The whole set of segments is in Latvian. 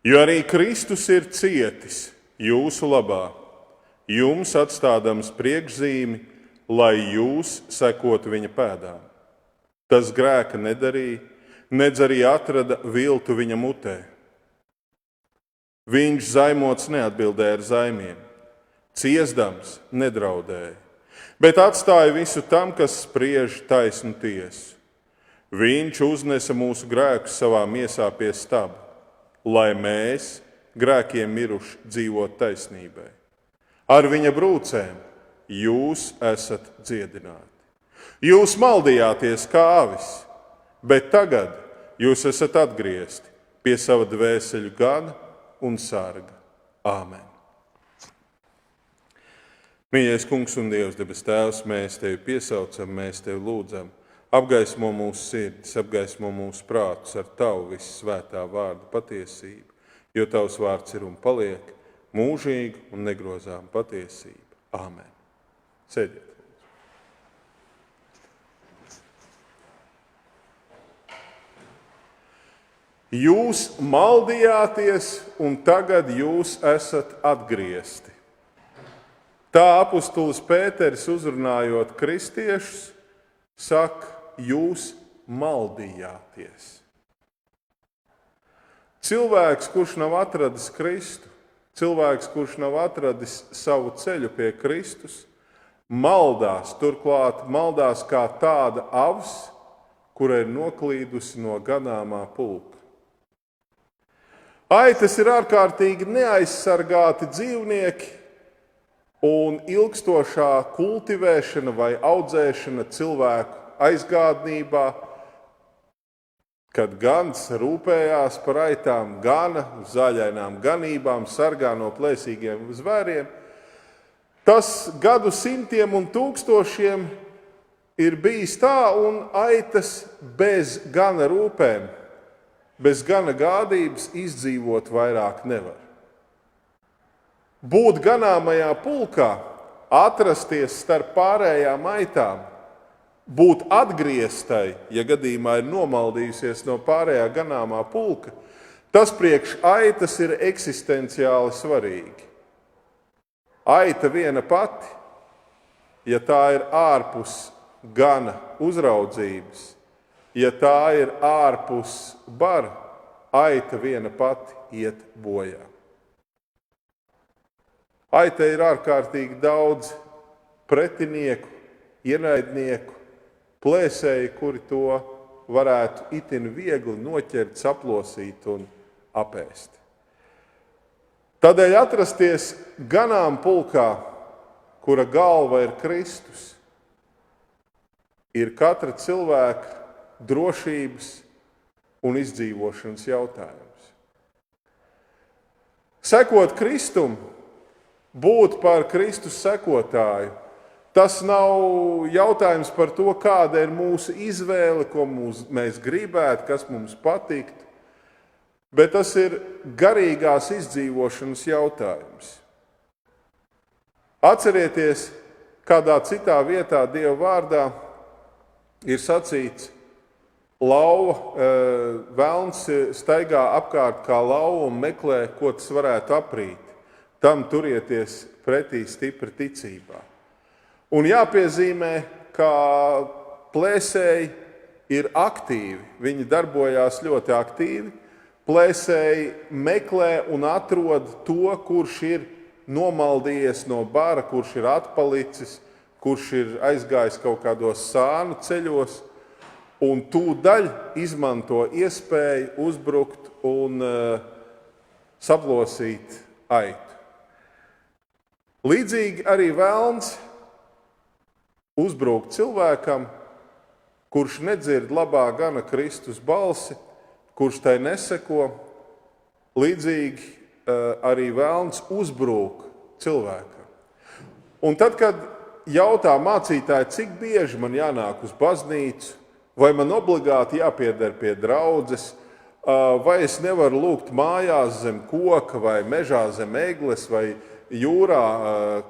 Jo arī Kristus ir cietis jūsu labā, jums atstādams priekšzīmi, lai jūs sekotu viņa pēdām. Tas grēka nedarīja, nedz arī atrada viltu viņa mutē. Viņš zaimots neatbildēja ar zaimiem, ciesdams nedraudēja, bet atstāja visu tam, kas spriež taisnu tiesu. Viņš uznesa mūsu grēkus savā miesā pie staba, lai mēs, grēkiem miruši, dzīvot taisnībai. Ar viņa brūcēm jūs esat dziedināti. Jūs maldījāties kā avis, bet tagad jūs esat atgriezti pie sava dvēseļu gana un sarga. Āmen. Mīļais Kungs un Dievs, debes Tēvs, mēs Tevi piesaucam, mēs Tevi lūdzam. Apgaismo mūsu sirdis, apgaismo mūsu prātus ar Tavu vissvētā vārda patiesību, jo Tavs vārds ir un paliek mūžīga un negrozāma patiesība. Āmen. Sēdiet. Jūs maldījāties, un tagad jūs esat atgriezti. Tā apustulis Pēteris, uzrunājot kristiešus, saka, jūs maldījāties. Cilvēks, kurš nav atradis Kristu, cilvēks, kurš nav atradis savu ceļu pie Kristus, maldās, turklāt maldās kā tāda avs, kura ir noklīdusi no ganāmā pulka. Aitas ir ārkārtīgi neaizsargāti dzīvnieki, un ilgstošā kultivēšana vai audzēšana cilvēku aizgādnībā, kad gans rūpējās par aitām, gana uz zaļainām ganībām, sargā no plēsīgiem zvēriem, tas gadu simtiem un tūkstošiem ir bijis tā, un aitas bez gana rūpēm, bez gana gādības izdzīvot vairāk nevar. Būt ganāmajā pulkā, atrasties starp pārējām aitām, būt atgrieztai, ja gadījumā ir nomaldījusies no pārējā ganāmā pulka, tas priekš aitas ir eksistenciāli svarīgi. Aita viena pati, ja tā ir ārpus gana uzraudzības, ja tā ir ārpus bara, aita viena pati iet bojā. Aita ir ārkārtīgi daudz pretinieku, ienaidnieku, plēsēji, kuri to varētu itin viegli noķert, saplosīt un apēst. Tādēļ atrasties ganāmpulkā, kura galva ir Kristus, ir katra cilvēka drošības un izdzīvošanas jautājums. Sekot Kristum, būt par Kristus sekotāju, tas nav jautājums par to, kāda ir mūsu izvēle, ko mēs gribētu, kas mums patiktu, bet tas ir garīgās izdzīvošanas jautājums. Atcerieties, kādā citā vietā Dieva vārdā ir sacīts, velns staigā apkārt kā lauva un meklē, ko tas varētu aprīt. Tam turieties pretī stipri ticībā. Un jāpiezīmē, ka plēsēji ir aktīvi, viņi darbojās ļoti aktīvi. Plēsēji meklē un atrod to, kurš ir nomaldījies no bara, kurš ir atpalicis, kurš ir aizgājis kaut kādos sānu ceļos, un tūdaļ izmanto iespēju uzbrukt un saplosīt aitu. Līdzīgi arī velns uzbrūk cilvēkam, kurš nedzird labā gana Kristus balsi, kurš tai neseko. Līdzīgi arī velns uzbrūk cilvēkam. Un tad, kad jautā mācītāji, cik bieži man jānāk uz baznīcu, vai man obligāti jāpieder pie draudzes, vai es nevaru lūgt mājās zem koka, vai mežā zem egles, vai jūrā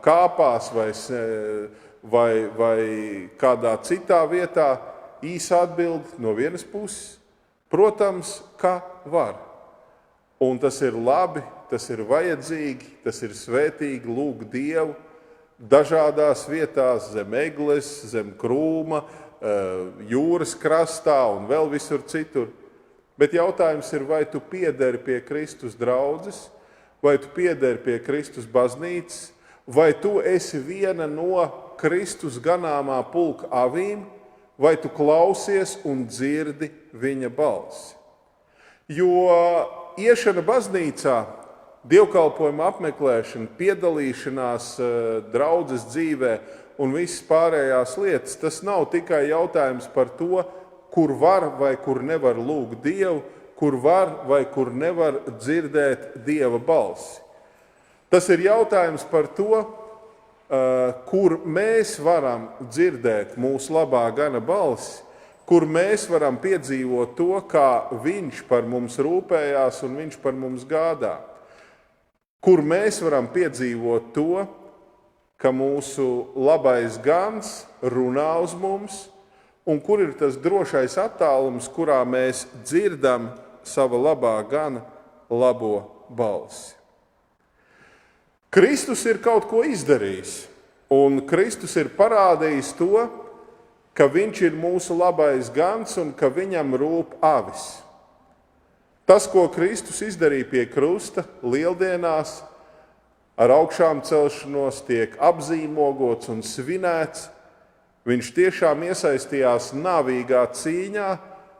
kāpās, vai kādā citā vietā, īsa atbilde no vienas puses, protams, ka var. Un tas ir labi, tas ir vajadzīgi, tas ir svētīgi lūgt Dievu dažādās vietās, zem egles, zem krūma, jūras krastā un vēl visur citur. Bet jautājums ir, vai tu piederi pie Kristus draudzes, vai tu piederi pie Kristus baznīcas, vai tu esi viena no Kristus ganāmā pulka avīm, vai tu klausies un dzirdi viņa balsi. Jo iešana baznīcā, dievkalpojuma apmeklēšana, piedalīšanās draudzes dzīvē un visas pārējās lietas, tas nav tikai jautājums par to, kur var vai kur nevar lūgt Dievu, kur var vai kur nevar dzirdēt Dieva balsi. Tas ir jautājums par to, kur mēs varam dzirdēt mūsu labā gana balsi, kur mēs varam piedzīvot to, kā viņš par mums rūpējās un viņš par mums gādā. Kur mēs varam piedzīvot to, ka mūsu labais gans runā uz mums, un kur ir tas drošais attālums, kurā mēs dzirdam sava labā gana labo balsi. Kristus ir kaut ko izdarījis, un Kristus ir parādījis to, ka viņš ir mūsu labais gans un ka viņam rūp avis. Tas, ko Kristus izdarīja pie krusta lieldienās, ar augšām celšanos tiek apzīmogots un svinēts. Viņš tiešām iesaistījās nāvīgā cīņā,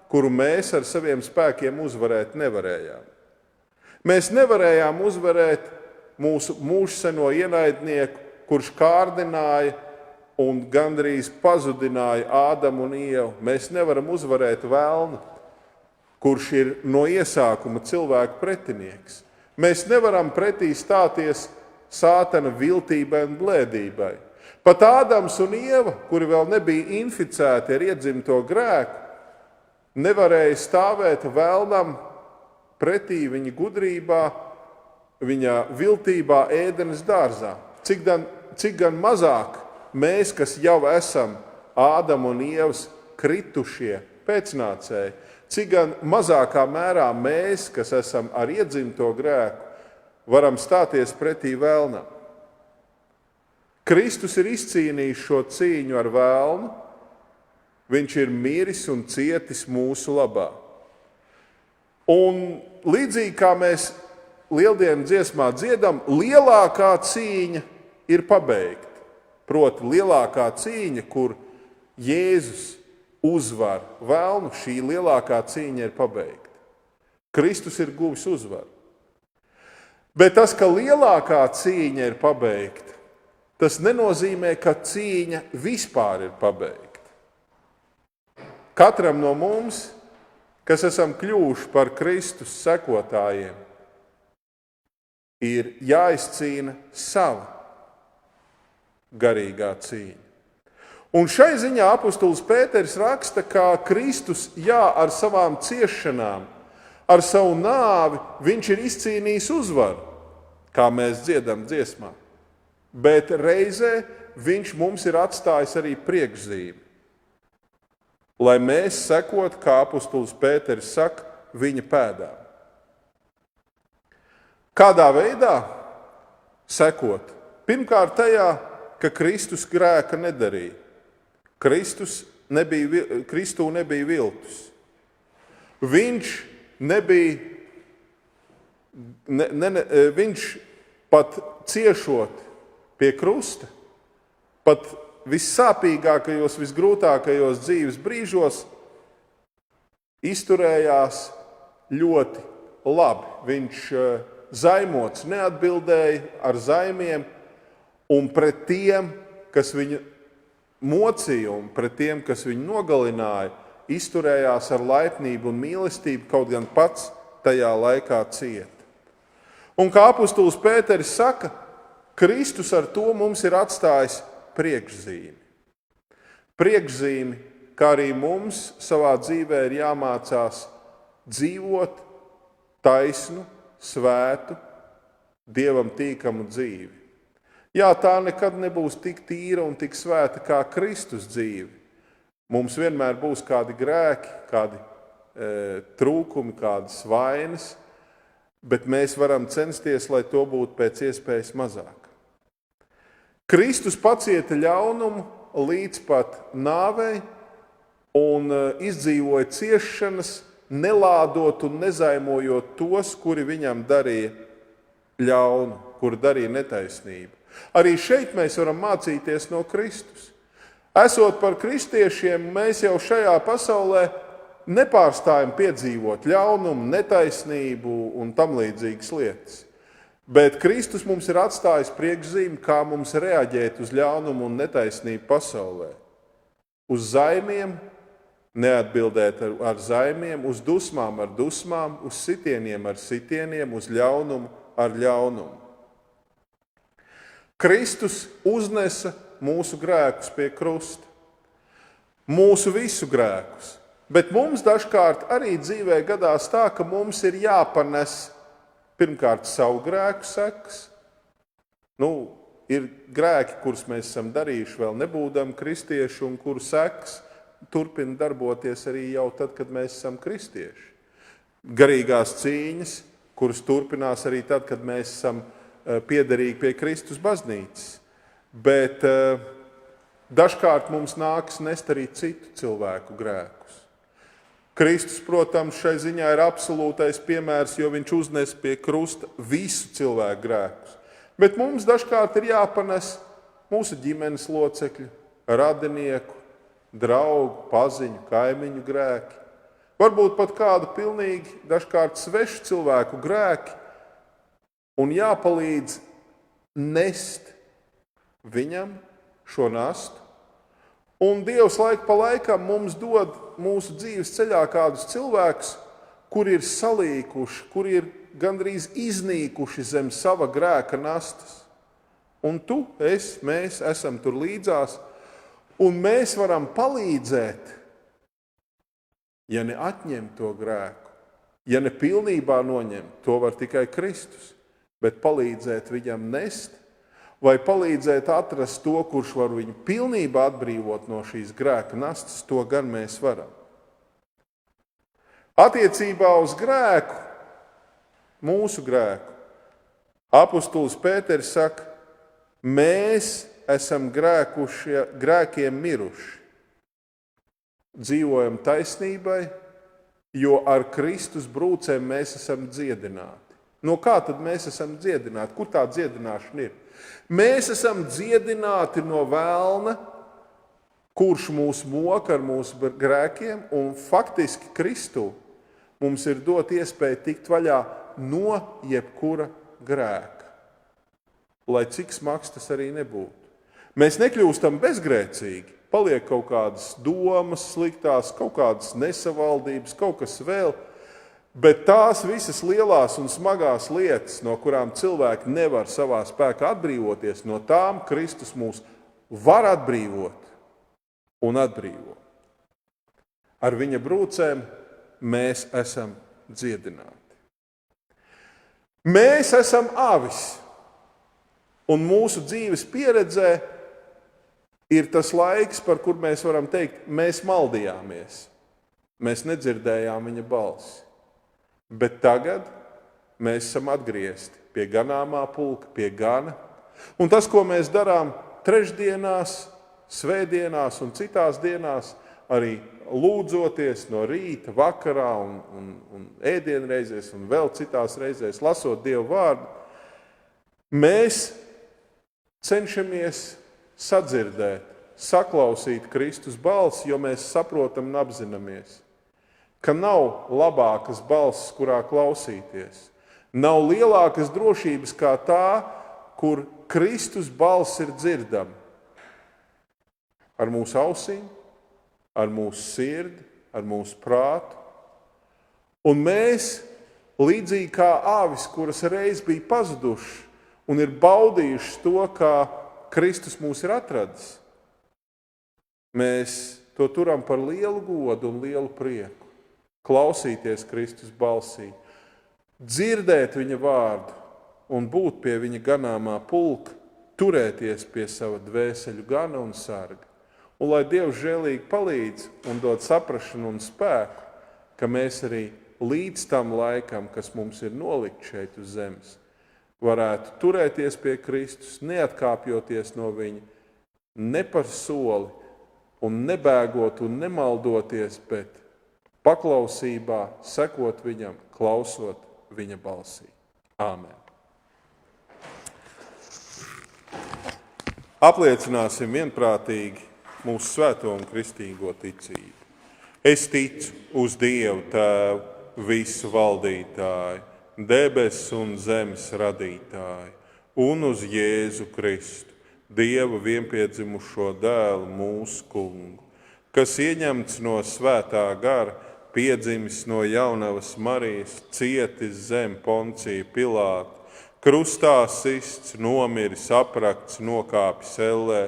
kuru mēs ar saviem spēkiem uzvarēt nevarējām. Mēs nevarējām uzvarēt mūsu mūžseno ienaidnieku, kurš kārdināja un gandrīz pazudināja Ādamu un Ievu. Mēs nevaram uzvarēt velnu, kurš ir no iesākuma cilvēku pretinieks. Mēs nevaram pretī stāties Sātana viltībai un blēdībai. Pat Ādams un Ieva, kuri vēl nebija inficēti ar iedzimto grēku, nevarēja stāvēt velnam pretī viņa gudrībā, viņa viltībā Ēdenes dārzā. Cik gan mazāk mēs, kas jau esam Ādama un Ievas kritušie pēcnācēji, cik gan mazākā mērā mēs, kas esam ar iedzimto grēku, varam stāties pretī velnam. Kristus ir izcīnījis šo cīņu ar velnu, viņš ir miris un cietis mūsu labā. Un līdzīgi kā mēs lieldienu dziesmā dziedam, lielākā cīņa ir pabeigta. Proti, lielākā cīņa, kur Jēzus uzvar velnu, šī lielākā cīņa ir pabeigta. Kristus ir guvis uzvaru. Bet tas, ka lielākā cīņa ir pabeigta, tas nenozīmē, ka cīņa vispār ir pabeigta. Katram no mums, kas esam kļuvuši par Kristus sekotājiem, ir jāizcīna sava garīgā cīņa. Un šai ziņā apustulis Pēteris raksta, ka Kristus, ar savām ciešanām, ar savu nāvi, viņš ir izcīnījis uzvaru, kā mēs dziedam dziesmā. Bet reizē viņš mums ir atstājis arī priekšzīmi, lai mēs sekotu, kā apustulis Pēteris saka, viņa pēdām. Kādā veidā sekot? Pirmkārt tajā, ka Kristus grēka nedarīja. Kristū nebija viltus. Viņš viņš pat ciešot pie krusta, pat vissāpīgākajos, visgrūtākajos dzīves brīžos izturējās ļoti labi. Viņš zaimots neatbildēja ar zaimiem, un pret tiem, kas viņu mocīja, un pret tiem, kas viņu nogalināja, izturējās ar laipnību un mīlestību, kaut gan pats tajā laikā cieta. Un kā apustulis Pēteris saka, Kristus ar to mums ir atstājis priekšzīmi. Priekšzīmi, kā arī mums savā dzīvē ir jāmācās dzīvot taisnu, svētu, Dievam tīkamu dzīvi. Jā, tā nekad nebūs tik tīra un tik svēta kā Kristus dzīve. Mums vienmēr būs kādi grēki, kādi trūkumi, kādas vainas, bet mēs varam censties, lai to būtu pēc iespējas mazāk. Kristus pacieta ļaunumu līdz pat nāvei un izdzīvoja ciešanas, nelādot un nezaimojot tos, kuri viņam darīja ļaunu, kuri darīja netaisnību. Arī šeit mēs varam mācīties no Kristus. Esot par kristiešiem, mēs jau šajā pasaulē nepārstājam piedzīvot ļaunumu, netaisnību un tam līdzīgas lietas. Bet Kristus mums ir atstājis priekšzīmi, kā mums reaģēt uz ļaunumu un netaisnību pasaulē. Uz zaimiem neatbildēt ar zaimiem, uz dusmām ar dusmām, uz sitieniem ar sitieniem, uz ļaunumu ar ļaunumu. Kristus uznesa mūsu grēkus pie krusta. Mūsu visu grēkus. Bet mums dažkārt arī dzīvē gadās tā, ka mums ir jāpanes pirmkārt savu grēku sekas. Ir grēki, kurus mēs esam darījuši vēl nebūdami kristieši un kuru sekas turpina darboties arī jau tad, kad mēs esam kristieši. Garīgās cīņas, kuras turpinās arī tad, kad mēs esam piederīgi pie Kristus baznīcas. Bet dažkārt mums nākas nest arī citu cilvēku grēkus. Kristus, protams, šai ziņā ir absolūtais piemērs, jo viņš uznes pie krusta visu cilvēku grēkus. Bet mums dažkārt ir jāpanes mūsu ģimenes locekļu, radinieku, draugu, paziņu, kaimiņu grēki. Varbūt pat kādu pilnīgi dažkārt svešu cilvēku grēki un jāpalīdz nest viņam šo nastu. Un Dievs laiku pa laikam mums dod mūsu dzīves ceļā kādus cilvēkus, kuri ir salīkuši, kuri ir gandrīz iznīkuši zem sava grēka nastas. Un tu, mēs esam tur līdzās, un mēs varam palīdzēt, ja ne atņemt to grēku, ja ne pilnībā noņemt, to var tikai Kristus, bet palīdzēt viņam nest, vai palīdzēt atrast to, kurš var viņu pilnībā atbrīvot no šīs grēka nastas, to gan mēs varam. Attiecībā uz grēku, mūsu grēku, apustulis Pēteris saka, mēs esam grēkiem miruši. Dzīvojam taisnībai, jo ar Kristus brūcēm mēs esam dziedināti. No kā tad mēs esam dziedināti? Kur tā dziedināšana ir? Mēs esam dziedināti no vēlna, kurš mūs moka ar mūsu grēkiem, un faktiski Kristū mums ir dot iespēju tikt vaļā no jebkura grēka, lai cik smags tas arī nebūtu. Mēs nekļūstam bezgrēcīgi, paliek kaut kādas domas sliktās, kaut kādas nesavaldības, kaut kas vēl, bet tās visas lielās un smagās lietas, no kurām cilvēki nevar savā spēkā atbrīvoties, no tām Kristus mūs var atbrīvot un atbrīvo. Ar viņa brūcēm mēs esam dziedināti. Mēs esam avis, un mūsu dzīves pieredzē ir tas laiks, par kur mēs varam teikt, mēs maldījāmies. Mēs nedzirdējām viņa balsi. Bet tagad mēs esam atgriezti pie ganāmā pulka, pie gana. Un tas, ko mēs darām trešdienās, svētdienās un citās dienās, arī lūdzoties no rīta, vakarā un ēdienreizēs un vēl citās reizēs, lasot Dievu vārdu, mēs cenšamies sadzirdēt, saklausīt Kristus balsi, jo mēs saprotam un apzināmies, ka nav labākas balss, kurā klausīties. Nav lielākas drošības kā tā, kur Kristus balss ir dzirdama. Ar mūsu ausīm, ar mūsu sirdi, ar mūsu prātu. Un mēs, līdzīgi kā āvis, kuras reiz bija pazudušas un ir baudījušas to, kā Kristus mūs ir atradis, mēs to turam par lielu godu un lielu prieku. Klausīties Kristus balsī, dzirdēt viņa vārdu un būt pie viņa ganāmā pulka, turēties pie sava dvēseļu gana un sarga. Un lai Dievs žēlīgi palīdz un dod saprašanu un spēku, ka mēs arī līdz tam laikam, kas mums ir nolikt šeit uz zemes, varētu turēties pie Kristus, neatkāpjoties no viņa, ne par soli un nebēgot un nemaldoties, bet paklausībā, sekot viņam, klausot viņa balsī. Āmen. Apliecināsim vienprātīgi mūsu svēto un kristīgo ticību. Es ticu uz Dievu Tēvu, visu valdītāju, debesu un zemes radītāju, un uz Jēzu Kristu, Dieva vienpiedzimušo dēlu mūsu kungu, kas ieņemts no svētā gara, piedzimis no jaunavas Marijas, cietis zem Poncija Pilāta, krustā sists, nomiris, aprakts, nokāpis ellē,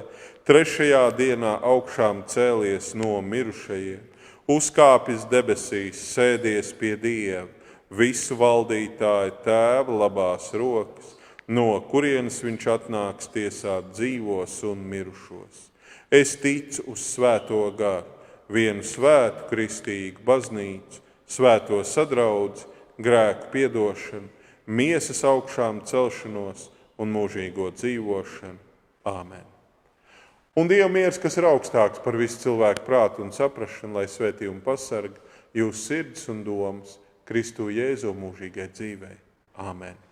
3. dienā augšām cēlies no mirušajiem, uzkāpis debesīs, sēdies pie Dieva, visu valdītāju Tēva labās rokas, no kurienes viņš atnāks tiesāt dzīvos un mirušos. Es ticu uz svēto garu, vienu svētu kristīgu baznīcu, svēto sadraudzi, grēku piedošanu, miesas augšām celšanos un mūžīgo dzīvošanu. Āmen. Un Dieva miers, kas ir augstāks par visu cilvēku prātu un saprašanu, lai svētī un pasargā jūsu sirds un domas Kristu Jēzu mūžīgai dzīvei. Āmen.